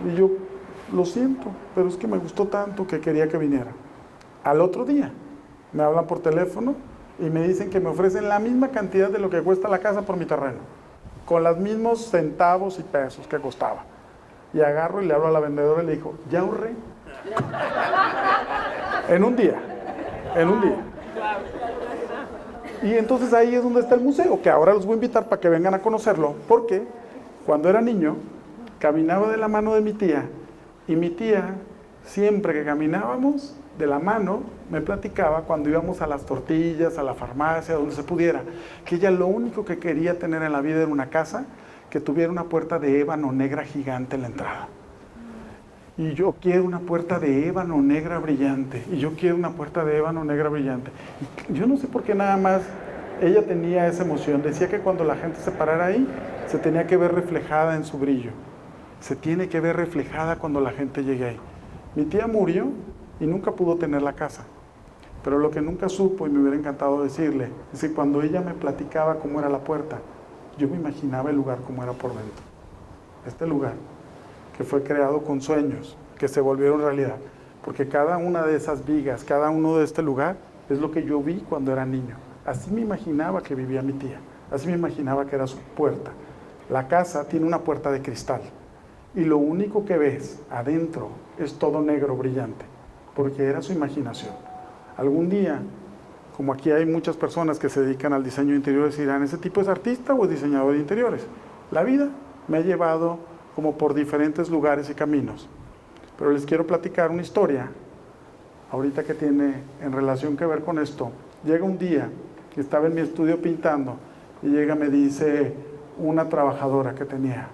Y yo, lo siento, pero es que me gustó tanto que quería que viniera. Al otro día, me hablan por teléfono y me dicen que me ofrecen la misma cantidad de lo que cuesta la casa por mi terreno, con los mismos centavos y pesos que costaba. Y agarro y le hablo a la vendedora y le digo, ya ahorré. En un día. Y entonces ahí es donde está el museo, que ahora los voy a invitar para que vengan a conocerlo, porque cuando era niño, caminaba de la mano de mi tía, y mi tía, siempre que caminábamos de la mano, me platicaba cuando íbamos a las tortillas, a la farmacia, donde se pudiera, que ella lo único que quería tener en la vida era una casa que tuviera una puerta de ébano negra gigante en la entrada. Y yo quiero una puerta de ébano negra brillante, y yo quiero una puerta de ébano negra brillante. Y yo no sé por qué nada más ella tenía esa emoción, decía que cuando la gente se parara ahí, se tenía que ver reflejada en su brillo. Se tiene que ver reflejada cuando la gente llegue ahí. Mi tía murió y nunca pudo tener la casa. Pero lo que nunca supo, y me hubiera encantado decirle, es que cuando ella me platicaba cómo era la puerta, yo me imaginaba el lugar como era por dentro. Este lugar, que fue creado con sueños, que se volvieron realidad. Porque cada una de esas vigas, cada uno de este lugar, es lo que yo vi cuando era niño. Así me imaginaba que vivía mi tía. Así me imaginaba que era su puerta. La casa tiene una puerta de cristal. Y lo único que ves adentro es todo negro brillante, porque era su imaginación. Algún día, como aquí hay muchas personas que se dedican al diseño de interiores, dirán, ¿ese tipo es artista o es diseñador de interiores? La vida me ha llevado como por diferentes lugares y caminos. Pero les quiero platicar una historia, ahorita que tiene en relación que ver con esto. Llega un día que estaba en mi estudio pintando y llega, me dice una trabajadora que tenía,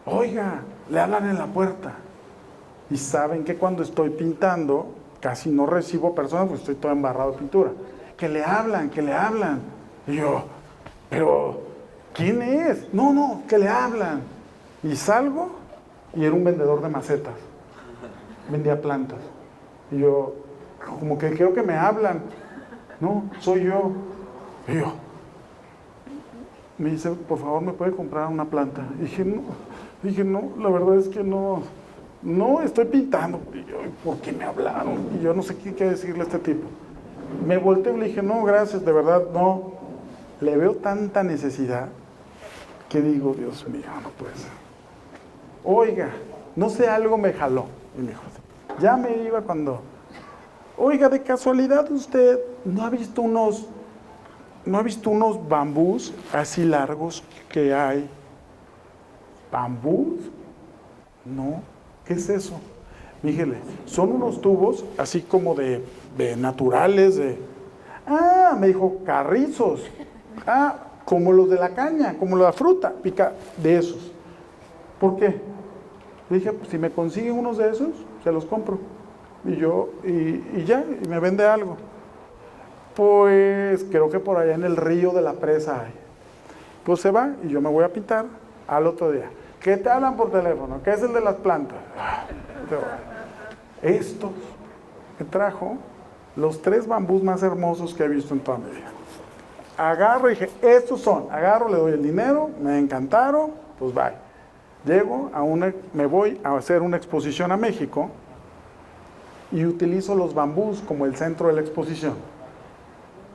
oiga, le hablan en la puerta. Y saben que cuando estoy pintando, casi no recibo personas porque estoy todo embarrado de pintura. Que le hablan, que le hablan. Y yo, pero, ¿quién es? No, que le hablan. Y salgo y era un vendedor de macetas. Vendía plantas. Y yo, como que creo que me hablan. No, soy yo. Y yo, me dice, por favor, ¿me puede comprar una planta? Y dije, no, la verdad es que no, estoy pintando. Y yo, ¿por qué me hablaron? Y yo no sé qué decirle a este tipo. Me volteé y le dije, no, gracias, de verdad, no. Le veo tanta necesidad que digo, Dios mío, no puede ser. Oiga, no sé, algo me jaló. Y me dijo, ya me iba cuando, oiga, de casualidad usted no ha visto unos bambús así largos que hay. ¿Bambús? No, ¿qué es eso? Díjele, son unos tubos así como de naturales, me dijo, carrizos. Como los de la caña, como la fruta, pica, de esos. ¿Por qué? Le dije, pues si me consiguen unos de esos, se los compro. Y yo, y ya, y me vende algo. Pues creo que por allá en el río de la presa hay. Pues se va y yo me voy a pintar al otro día. ¿Qué te hablan por teléfono? ¿Qué es el de las plantas? Estos me trajo los 3 bambús más hermosos que he visto en toda mi vida. Agarro y dije, estos son. Agarro, le doy el dinero, me encantaron, pues bye. Llego me voy a hacer una exposición a México y utilizo los bambús como el centro de la exposición.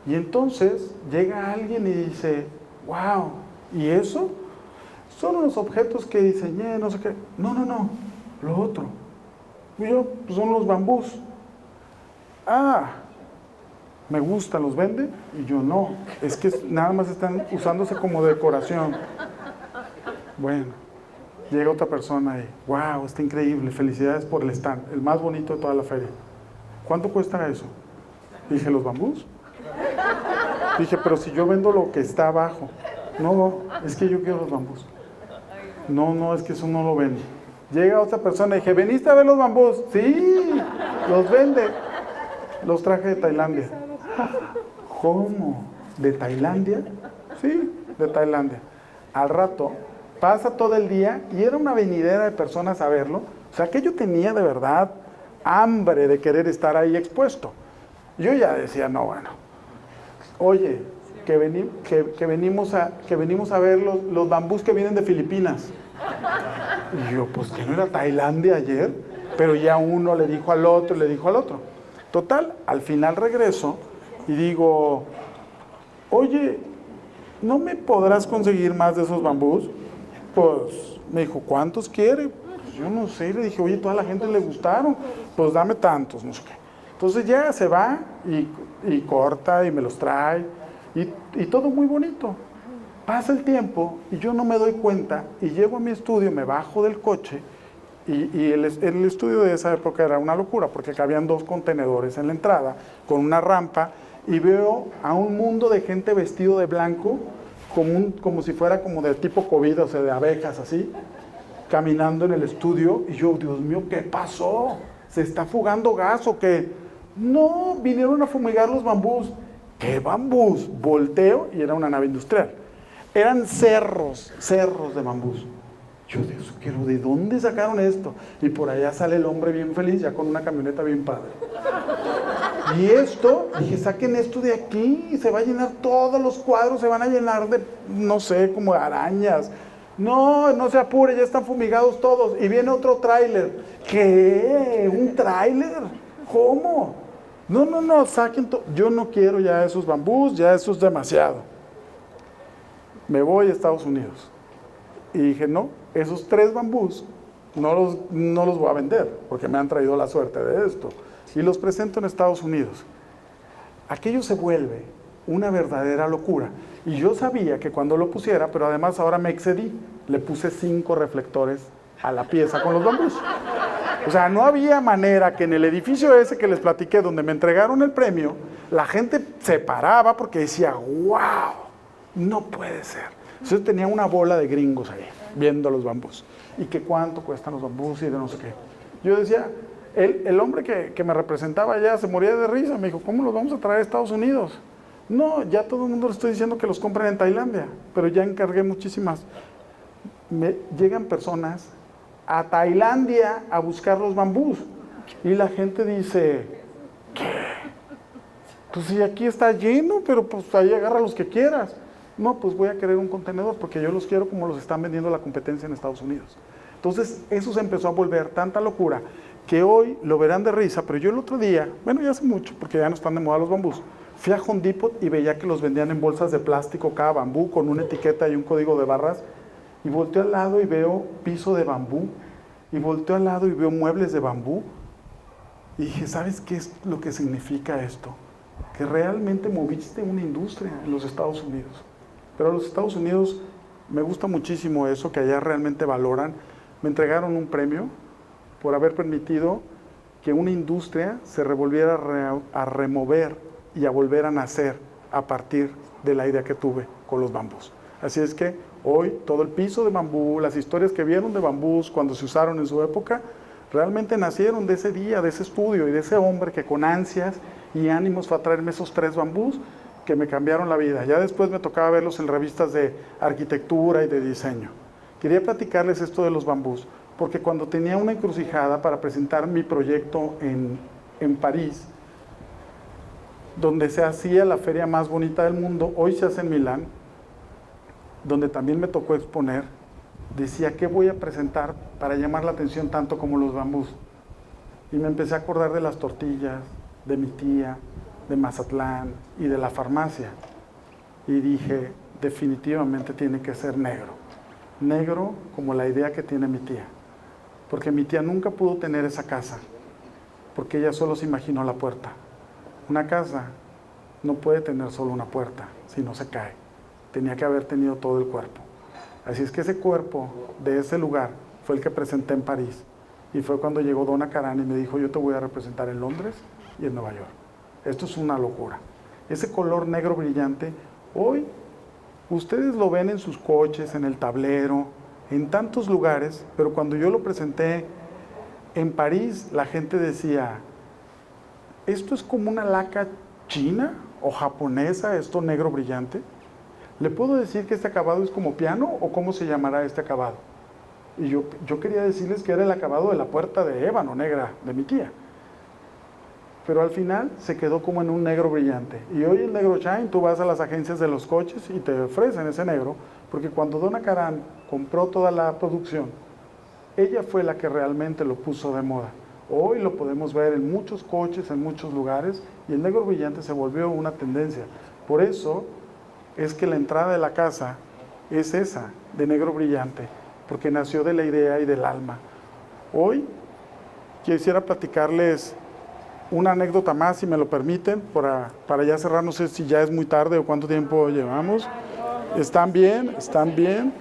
Y entonces llega alguien y dice, wow, ¿y eso? Son unos objetos que diseñé, no sé qué. No, lo otro. Y yo, pues son los bambús. Me gustan, ¿los vende? Y yo, no, es que nada más están usándose como decoración. Bueno, llega otra persona y, wow, está increíble, felicidades por el stand, el más bonito de toda la feria. ¿Cuánto cuesta eso? Dije, ¿los bambús? Dije, pero si yo vendo lo que está abajo. No, es que yo quiero los bambús. No, es que eso no lo vende. Llega otra persona y dije, ¿veniste a ver los bambús? Sí, los vende. Los traje de Tailandia. ¿Cómo? ¿De Tailandia? Sí, de Tailandia. Al rato, pasa todo el día y era una venidera de personas a verlo. O sea, que yo tenía de verdad hambre de querer estar ahí expuesto. Yo ya decía, no, bueno, oye, que venimos a ver los bambús que vienen de Filipinas. Y yo, pues que no era Tailandia ayer, pero ya uno le dijo al otro, Total, al final regreso y digo, oye, ¿no me podrás conseguir más de esos bambús? Pues me dijo, ¿cuántos quiere? Pues yo no sé, le dije, oye, toda la gente le gustaron, pues dame tantos, no sé qué. Entonces ya se va y corta y me los trae y todo muy bonito. Pasa el tiempo y yo no me doy cuenta y llego a mi estudio, me bajo del coche y el estudio de esa época era una locura porque cabían 2 contenedores en la entrada con una rampa y veo a un mundo de gente vestido de blanco como si fuera como de tipo COVID, o sea, de abejas así, caminando en el estudio y yo, Dios mío, ¿qué pasó? ¿Se está fugando gas o qué? No, vinieron a fumigar los bambús. ¿Qué bambús? Volteo y era una nave industrial. Eran cerros de bambús. Yo digo, ¿de dónde sacaron esto? Y por allá sale el hombre bien feliz, ya con una camioneta bien padre. Y esto, dije, saquen esto de aquí, se va a llenar todos los cuadros, se van a llenar de, no sé, como arañas. No se apure, ya están fumigados todos. Y viene otro tráiler. ¿Qué? ¿Un tráiler? ¿Cómo? No, saquen todo. Yo no quiero ya esos bambús, ya eso es demasiado. Me voy a Estados Unidos. Y dije, no, esos 3 bambús no los voy a vender, porque me han traído la suerte de esto. Y los presento en Estados Unidos. Aquello se vuelve una verdadera locura. Y yo sabía que cuando lo pusiera, pero además ahora me excedí, le puse 5 reflectores a la pieza con los bambús. O sea, no había manera que en el edificio ese que les platiqué, donde me entregaron el premio, la gente se paraba porque decía, wow, no puede ser. Entonces tenía una bola de gringos ahí, viendo los bambús. Y que cuánto cuestan los bambús y de no sé qué. Yo decía, el hombre que me representaba allá se moría de risa. Me dijo, ¿cómo los vamos a traer a Estados Unidos? No, ya todo el mundo le estoy diciendo que los compren en Tailandia, pero ya encargué muchísimas. Llegan personas a Tailandia a buscar los bambús. Y la gente dice, ¿qué? Pues si aquí está lleno, pero pues ahí agarra los que quieras. No, pues voy a querer un contenedor porque yo los quiero como los están vendiendo la competencia en Estados Unidos. Entonces eso se empezó a volver tanta locura que hoy lo verán de risa, pero yo el otro día, bueno ya hace mucho porque ya no están de moda los bambús, fui a Home Depot y veía que los vendían en bolsas de plástico cada bambú con una etiqueta y un código de barras. Y volteo al lado y veo piso de bambú. Y volteo al lado y veo muebles de bambú. Y dije, ¿sabes qué es lo que significa esto? Que realmente moviste una industria en los Estados Unidos. Pero a los Estados Unidos me gusta muchísimo eso, que allá realmente valoran. Me entregaron un premio por haber permitido que una industria se revolviera a remover y a volver a nacer a partir de la idea que tuve con los bambús. Así es que hoy todo el piso de bambú, las historias que vieron de bambús cuando se usaron en su época, realmente nacieron de ese día, de ese estudio y de ese hombre que con ansias y ánimos fue a traerme esos 3 bambús que me cambiaron la vida. Ya después me tocaba verlos en revistas de arquitectura y de diseño. Quería platicarles esto de los bambús, porque cuando tenía una encrucijada para presentar mi proyecto en París, donde se hacía la feria más bonita del mundo, hoy se hace en Milán, donde también me tocó exponer, decía, ¿qué voy a presentar para llamar la atención tanto como los bambús? Y me empecé a acordar de las tortillas, de mi tía, de Mazatlán y de la farmacia. Y dije, definitivamente tiene que ser negro. Negro como la idea que tiene mi tía. Porque mi tía nunca pudo tener esa casa, porque ella solo se imaginó la puerta. Una casa no puede tener solo una puerta, si no se cae. Tenía que haber tenido todo el cuerpo. Así es que ese cuerpo de ese lugar fue el que presenté en París. Y fue cuando llegó Donna Karan y me dijo, yo te voy a representar en Londres y en Nueva York. Esto es una locura. Ese color negro brillante, hoy ustedes lo ven en sus coches, en el tablero, en tantos lugares, pero cuando yo lo presenté en París, la gente decía, ¿esto es como una laca china o japonesa, esto negro brillante? ¿Le puedo decir que este acabado es como piano o cómo se llamará este acabado? Y yo quería decirles que era el acabado de la puerta de ébano negra de mi tía. Pero al final se quedó como en un negro brillante. Y hoy el negro shine, tú vas a las agencias de los coches y te ofrecen ese negro, porque cuando Donna Karan compró toda la producción, ella fue la que realmente lo puso de moda. Hoy lo podemos ver en muchos coches, en muchos lugares, y el negro brillante se volvió una tendencia. Por eso es que la entrada de la casa es esa, de negro brillante, porque nació de la idea y del alma. Hoy quisiera platicarles una anécdota más, si me lo permiten, para ya cerrar. No sé si ya es muy tarde o cuánto tiempo llevamos. ¿Están bien? ¿Están bien?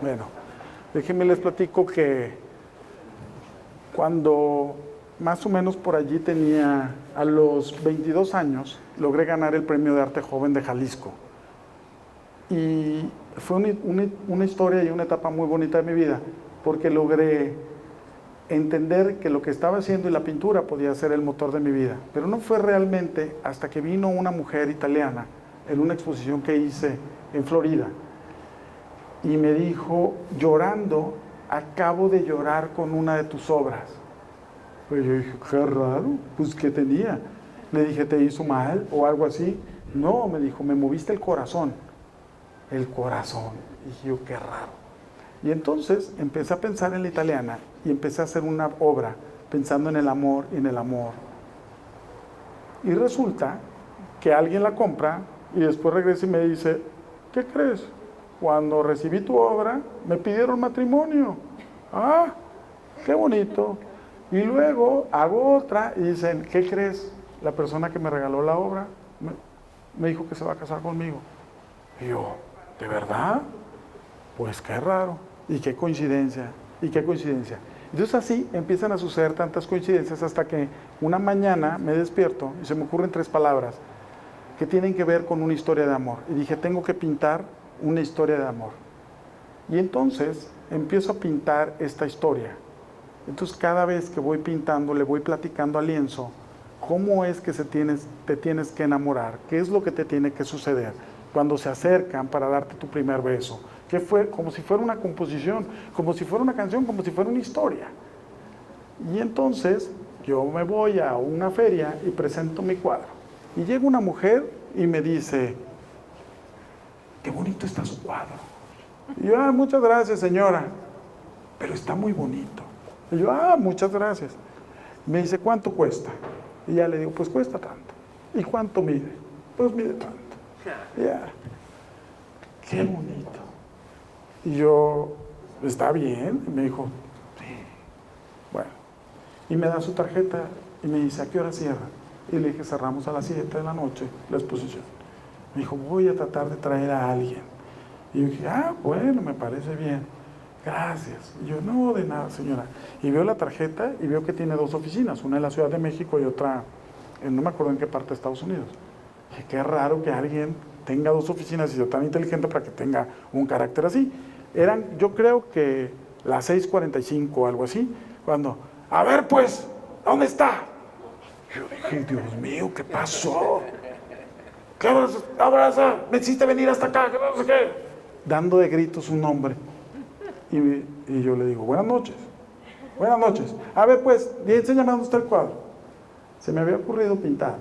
Bueno, déjenme les platico que cuando más o menos por allí tenía, a los 22 años, logré ganar el Premio de Arte Joven de Jalisco. Y fue una historia y una etapa muy bonita de mi vida, porque logré entender que lo que estaba haciendo y la pintura podía ser el motor de mi vida. Pero no fue realmente hasta que vino una mujer italiana en una exposición que hice en Florida y me dijo, llorando, acabo de llorar con una de tus obras. Pues yo dije, qué raro, pues ¿qué tenía? Le dije, ¿te hizo mal o algo así? No, me dijo, me moviste el corazón. El corazón. Y dije yo, qué raro. Y entonces empecé a pensar en la italiana y empecé a hacer una obra pensando en el amor y en el amor. Y resulta que alguien la compra y después regresa y me dice, ¿qué crees? Cuando recibí tu obra me pidieron matrimonio. Ah, qué bonito. Y luego hago otra y dicen, ¿qué crees? La persona que me regaló la obra me dijo que se va a casar conmigo. Y yo, ¿de verdad? Pues qué raro, y qué coincidencia, y qué coincidencia. Entonces así empiezan a suceder tantas coincidencias hasta que una mañana me despierto y se me ocurren 3 palabras que tienen que ver con una historia de amor. Y dije, tengo que pintar una historia de amor. Y entonces empiezo a pintar esta historia. Entonces cada vez que voy pintando, le voy platicando al lienzo cómo es que te tienes que enamorar, qué es lo que te tiene que suceder cuando se acercan para darte tu primer beso. Que fue como si fuera una composición, como si fuera una canción, como si fuera una historia. Y entonces yo me voy a una feria y presento mi cuadro. Y llega una mujer y me dice, qué bonito está su cuadro. Y yo, muchas gracias, señora, pero está muy bonito. Y yo, muchas gracias. Me dice, ¿cuánto cuesta? Y ya le digo, pues cuesta tanto. ¿Y cuánto mide? Pues mide tanto. Ya, qué bonito. Y yo, ¿está bien? Y me dijo, sí. Bueno, y me da su tarjeta y me dice, ¿a qué hora cierra? Y le dije, cerramos a las 7 de la noche la exposición. Me dijo, voy a tratar de traer a alguien. Y yo dije, bueno, me parece bien. Gracias. Y yo, no, de nada, señora. Y veo la tarjeta y veo que tiene 2 oficinas, una en la Ciudad de México y otra, no me acuerdo en qué parte de Estados Unidos. Dije, qué raro que alguien tenga 2 oficinas y sea tan inteligente para que tenga un carácter así. Eran, yo creo que las 6:45 o algo así, cuando, a ver pues, ¿dónde está? Yo dije, Dios mío, ¿qué pasó? ¿Qué abraza? ¿Me hiciste venir hasta acá? ¿Qué no sé qué? Dando de gritos su nombre. Y yo le digo, buenas noches. Buenas noches. A ver pues, enséñame dónde está el cuadro. Se me había ocurrido pintar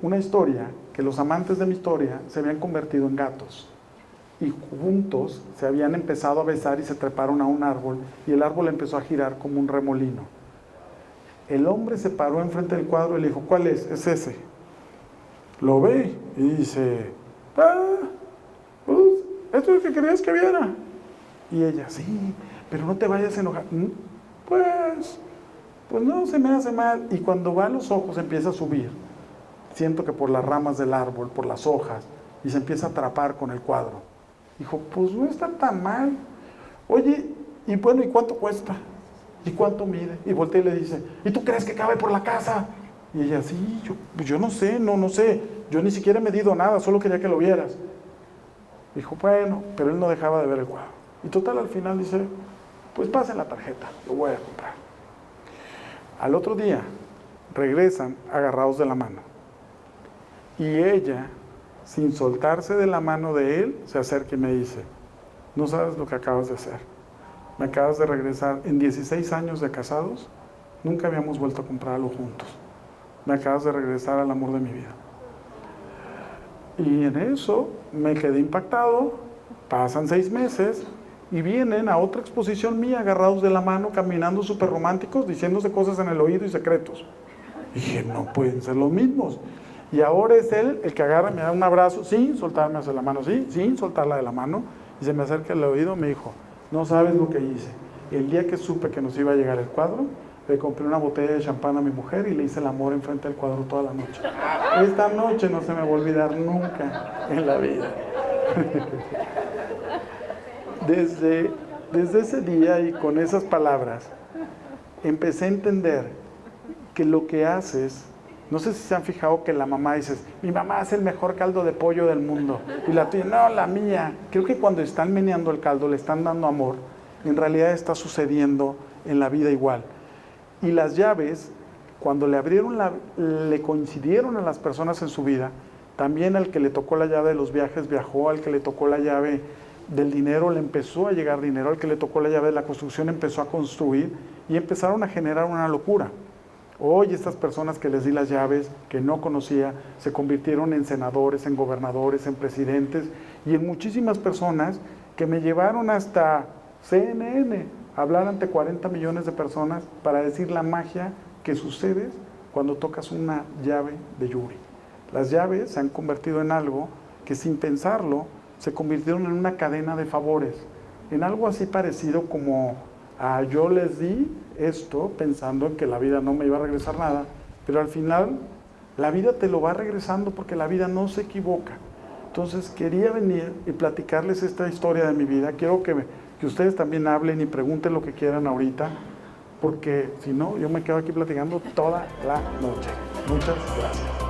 una historia que los amantes de mi historia se habían convertido en gatos. Y juntos se habían empezado a besar y se treparon a un árbol y el árbol empezó a girar como un remolino. El hombre se paró enfrente del cuadro y le dijo, ¿cuál es? Es ese. Lo ve y dice, pues, esto es lo que querías que viera. Y ella, sí, pero no te vayas a enojar. Pues no, se me hace mal. Y cuando va a los ojos empieza a subir. Siento que por las ramas del árbol, por las hojas, y se empieza a atrapar con el cuadro. Dijo, pues no está tan mal. Oye, y bueno, ¿y cuánto cuesta? ¿Y cuánto mide? Y voltea y le dice, ¿y tú crees que cabe por la casa? Y ella, sí, yo no sé, no sé. Yo ni siquiera he medido nada, solo quería que lo vieras. Dijo, bueno, pero él no dejaba de ver el cuadro. Y total, al final dice, pues pasen la tarjeta, lo voy a comprar. Al otro día, regresan agarrados de la mano. Y ella, sin soltarse de la mano de él, se acerca y me dice, no sabes lo que acabas de hacer. Me acabas de regresar. En 16 años de casados, nunca habíamos vuelto a comprar algo juntos. Me acabas de regresar al amor de mi vida. Y en eso me quedé impactado. Pasan 6 meses y vienen a otra exposición mía, agarrados de la mano, caminando súper románticos, diciéndose cosas en el oído y secretos. Y dije, no pueden ser los mismos. Y ahora es él el que agarra, me da un abrazo, sin soltarme hacia la mano, sí, sin soltarla de la mano, y se me acerca al oído y me dijo, no sabes lo que hice. El día que supe que nos iba a llegar el cuadro, le compré una botella de champán a mi mujer y le hice el amor enfrente del cuadro toda la noche. Esta noche no se me va a olvidar nunca en la vida. Desde ese día y con esas palabras, empecé a entender que lo que haces, no sé si se han fijado que la mamá dice, mi mamá hace el mejor caldo de pollo del mundo, y la tuya, no, la mía. Creo que cuando están meneando el caldo, le están dando amor, en realidad está sucediendo en la vida igual. Y las llaves, cuando le coincidieron a las personas en su vida, también al que le tocó la llave de los viajes viajó, al que le tocó la llave del dinero le empezó a llegar dinero, al que le tocó la llave de la construcción empezó a construir y empezaron a generar una locura. Hoy estas personas que les di las llaves, que no conocía, se convirtieron en senadores, en gobernadores, en presidentes y en muchísimas personas que me llevaron hasta CNN a hablar ante 40 millones de personas para decir la magia que sucede cuando tocas una llave de Yuri. Las llaves se han convertido en algo que sin pensarlo se convirtieron en una cadena de favores, en algo así parecido como yo les di esto pensando en que la vida no me iba a regresar nada, pero al final la vida te lo va regresando porque la vida no se equivoca. Entonces quería venir y platicarles esta historia de mi vida. Quiero que ustedes también hablen y pregunten lo que quieran ahorita, porque si no, yo me quedo aquí platicando toda la noche. Muchas gracias.